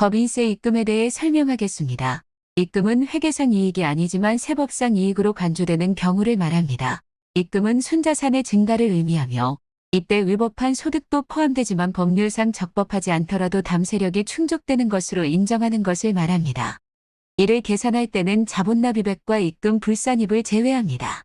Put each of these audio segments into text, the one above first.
법인세 입금에 대해 설명하겠습니다. 입금은 회계상 이익이 아니지만 세법상 이익으로 간주되는 경우를 말합니다. 입금은 순자산의 증가를 의미하며 이때 위법한 소득도 포함되지만 법률상 적법하지 않더라도 담세력이 충족되는 것으로 인정하는 것을 말합니다. 이를 계산할 때는 자본납입액과 입금 불산입을 제외합니다.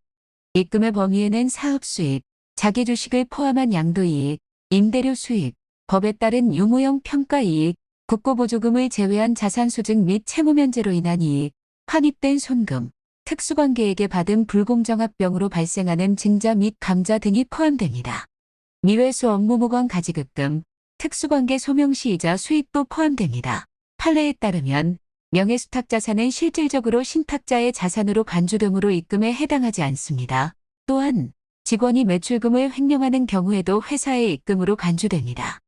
입금의 범위에는 사업수입, 자기주식을 포함한 양도이익, 임대료 수입, 법에 따른 유무형 평가이익, 국고보조금을 제외한 자산수증 및 채무면제로 인한 이익, 환입된 손금, 특수관계에게 받은 불공정합병으로 발생하는 증자 및 감자 등이 포함됩니다. 미회수 업무무관 가지급금, 특수관계 소명시 이자 수입도 포함됩니다. 판례에 따르면 명예수탁자산은 실질적으로 신탁자의 자산으로 간주되므로 입금에 해당하지 않습니다. 또한 직원이 매출금을 횡령하는 경우에도 회사의 입금으로 간주됩니다.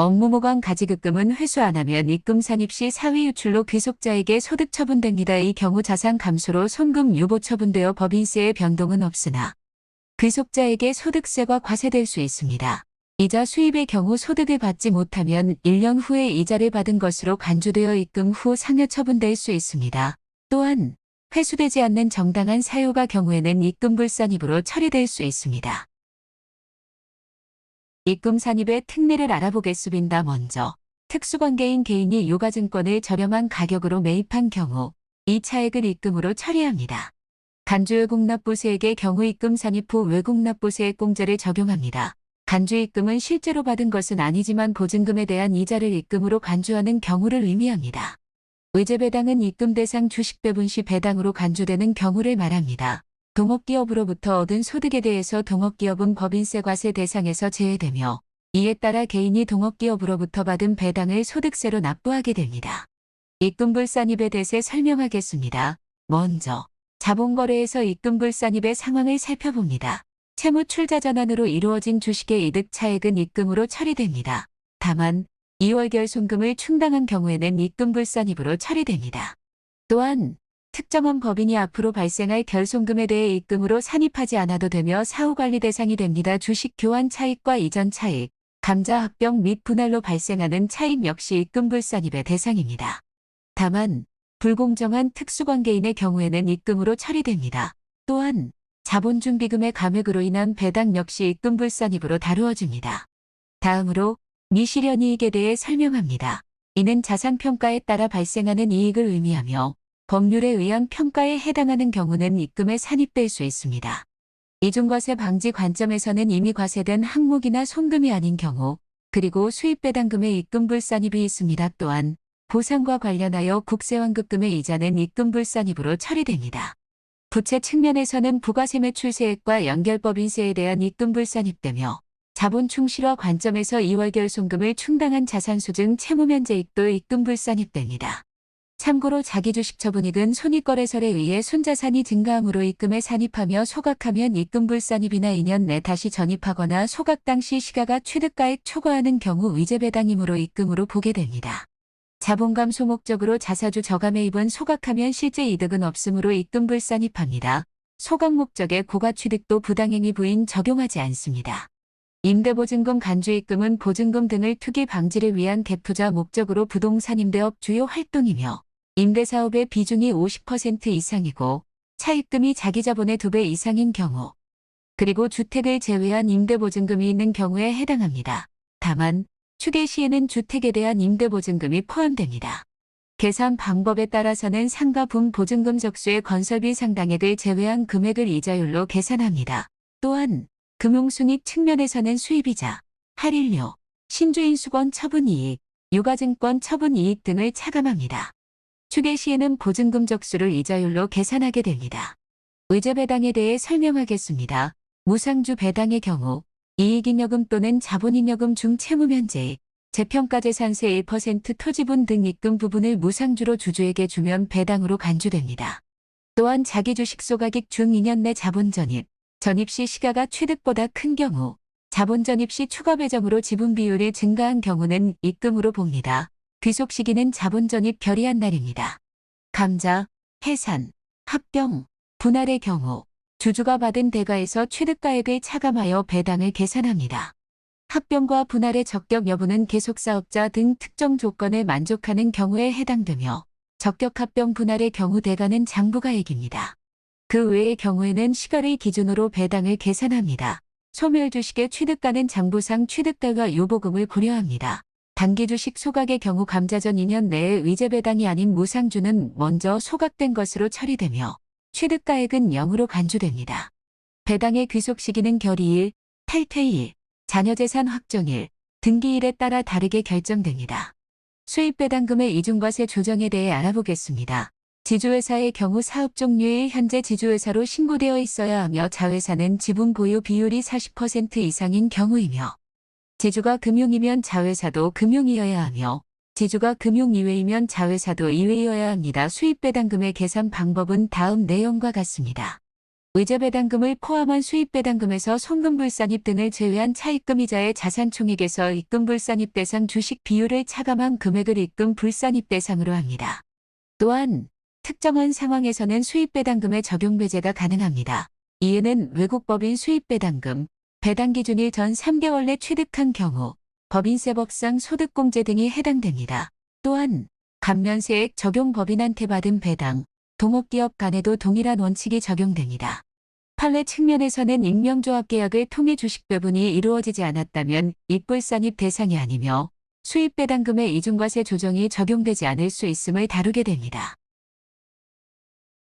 업무무관 가지급금은 회수 안 하면 입금 산입 시 사회 유출로 귀속자에게 소득 처분됩니다. 이 경우 자산 감소로 손금 유보 처분되어 법인세의 변동은 없으나 귀속자에게 소득세가 과세될 수 있습니다. 이자 수입의 경우 소득을 받지 못하면 1년 후에 이자를 받은 것으로 간주되어 입금 후 상여 처분될 수 있습니다. 또한 회수되지 않는 정당한 사유가 경우에는 입금불산입으로 처리될 수 있습니다. 입금산입의 특례를 알아보겠습니다. 먼저 특수관계인 개인이 유가증권을 저렴한 가격으로 매입한 경우 이 차액을 입금으로 처리합니다. 간주외국납부세액의 경우 입금산입 후 외국납부세액 공제를 적용합니다. 간주입금은 실제로 받은 것은 아니지만 보증금에 대한 이자를 입금으로 간주하는 경우를 의미합니다. 의제배당은 입금 대상 주식 배분 시 배당으로 간주되는 경우를 말합니다. 동업기업으로부터 얻은 소득에 대해서 동업기업은 법인세 과세 대상에서 제외되며 이에 따라 개인이 동업기업으로부터 받은 배당을 소득세로 납부하게 됩니다. 입금불산입에 대해 설명하겠습니다. 먼저 자본거래에서 입금불산입의 상황을 살펴봅니다. 채무출자전환으로 이루어진 주식의 이득 차액은 입금으로 처리됩니다. 다만 2월 결손금을 충당한 경우에는 입금불산입으로 처리됩니다. 또한 특정한 법인이 앞으로 발생할 결손금에 대해 입금으로 산입하지 않아도 되며 사후관리 대상이 됩니다. 주식 교환 차익과 이전 차익, 감자 합병 및 분할로 발생하는 차익 역시 입금불산입의 대상입니다. 다만 불공정한 특수관계인의 경우에는 입금으로 처리됩니다. 또한 자본준비금의 감액으로 인한 배당 역시 입금불산입으로 다루어집니다. 다음으로 미실현이익에 대해 설명합니다. 이는 자산평가에 따라 발생하는 이익을 의미하며 법률에 의한 평가에 해당하는 경우는 입금에 산입될 수 있습니다. 이중과세 방지 관점에서는 이미 과세된 항목이나 손금이 아닌 경우 그리고 수입배당금의 입금불산입이 있습니다. 또한 보상과 관련하여 국세환급금의 이자는 입금불산입으로 처리됩니다. 부채 측면에서는 부가세 매출세액과 연결법인세에 대한 입금불산입되며 자본충실화 관점에서 2월 결손금을 충당한 자산수증 채무면제익도 입금불산입됩니다. 참고로 자기주식 처분익은 손익거래설에 의해 손자산이 증가함으로 입금에 산입하며 소각하면 입금불산입이나 2년 내 다시 전입하거나 소각 당시 시가가 취득가액 초과하는 경우 의제배당이므로 입금으로 보게 됩니다. 자본감소 목적으로 자사주 저감매입은 소각하면 실제 이득은 없으므로 입금불산입합니다. 소각 목적의 고가취득도 부당행위 부인 적용하지 않습니다. 임대보증금 간주입금은 보증금 등을 투기 방지를 위한 대투자 목적으로 부동산 임대업 주요 활동이며 임대사업의 비중이 50% 이상이고 차입금이 자기자본의 2배 이상인 경우 그리고 주택을 제외한 임대보증금이 있는 경우에 해당합니다. 다만 추계 시에는 주택에 대한 임대보증금이 포함됩니다. 계산 방법에 따라서는 상가 분 보증금 적수의 건설비 상당액을 제외한 금액을 이자율로 계산합니다. 또한 금융순익 측면에서는 수입이자, 할인료, 신주인수권 처분이익, 유가증권 처분이익 등을 차감합니다. 추계 시에는 보증금 적수를 이자율로 계산하게 됩니다. 의제배당에 대해 설명하겠습니다. 무상주 배당의 경우 이익잉여금 또는 자본잉여금 중 채무면제익, 재평가재산세 1% 토지분 등 입금 부분을 무상주로 주주에게 주면 배당으로 간주됩니다. 또한 자기주식 소각익 중 2년 내 자본전입, 전입 시 시가가 취득보다 큰 경우, 자본전입 시 추가 배정으로 지분 비율이 증가한 경우는 입금으로 봅니다. 귀속 시기는 자본전입 결의한 날입니다. 감자, 해산, 합병, 분할의 경우 주주가 받은 대가에서 취득가액을 차감하여 배당을 계산합니다. 합병과 분할의 적격 여부는 계속사업자 등 특정 조건에 만족하는 경우에 해당되며 적격 합병 분할의 경우 대가는 장부가액입니다. 그 외의 경우에는 시가를 기준으로 배당을 계산합니다. 소멸주식의 취득가는 장부상 취득가가 요보금을 고려합니다. 단기주식 소각의 경우 감자전 2년 내에 위제배당이 아닌 무상주는 먼저 소각된 것으로 처리되며 취득가액은 0으로 간주됩니다. 배당의 귀속 시기는 결의일, 탈퇴일, 자녀재산 확정일, 등기일에 따라 다르게 결정됩니다. 수입배당금의 이중과세 조정에 대해 알아보겠습니다. 지주회사의 경우 사업 종료일 현재 지주회사로 신고되어 있어야 하며 자회사는 지분 보유 비율이 40% 이상인 경우이며 지주가 금융이면 자회사도 금융이어야 하며 지주가 금융 이외이면 자회사도 이외이어야 합니다. 수입배당금의 계산 방법은 다음 내용과 같습니다. 의제배당금을 포함한 수입배당금에서 송금불산입 등을 제외한 차입금이자의 자산총액에서 입금불산입 대상 주식 비율을 차감한 금액을 입금불산입 대상으로 합니다. 또한 특정한 상황에서는 수입배당금의 적용 배제가 가능합니다. 이에는 외국법인 수입배당금, 배당기준일 전 3개월 내 취득한 경우, 법인세법상 소득공제 등이 해당됩니다. 또한 감면세액 적용 법인한테 받은 배당, 동업기업 간에도 동일한 원칙이 적용됩니다. 판례 측면에서는 익명조합 계약을 통해 주식 배분이 이루어지지 않았다면 입불산입 대상이 아니며 수입배당금의 이중과세 조정이 적용되지 않을 수 있음을 다루게 됩니다.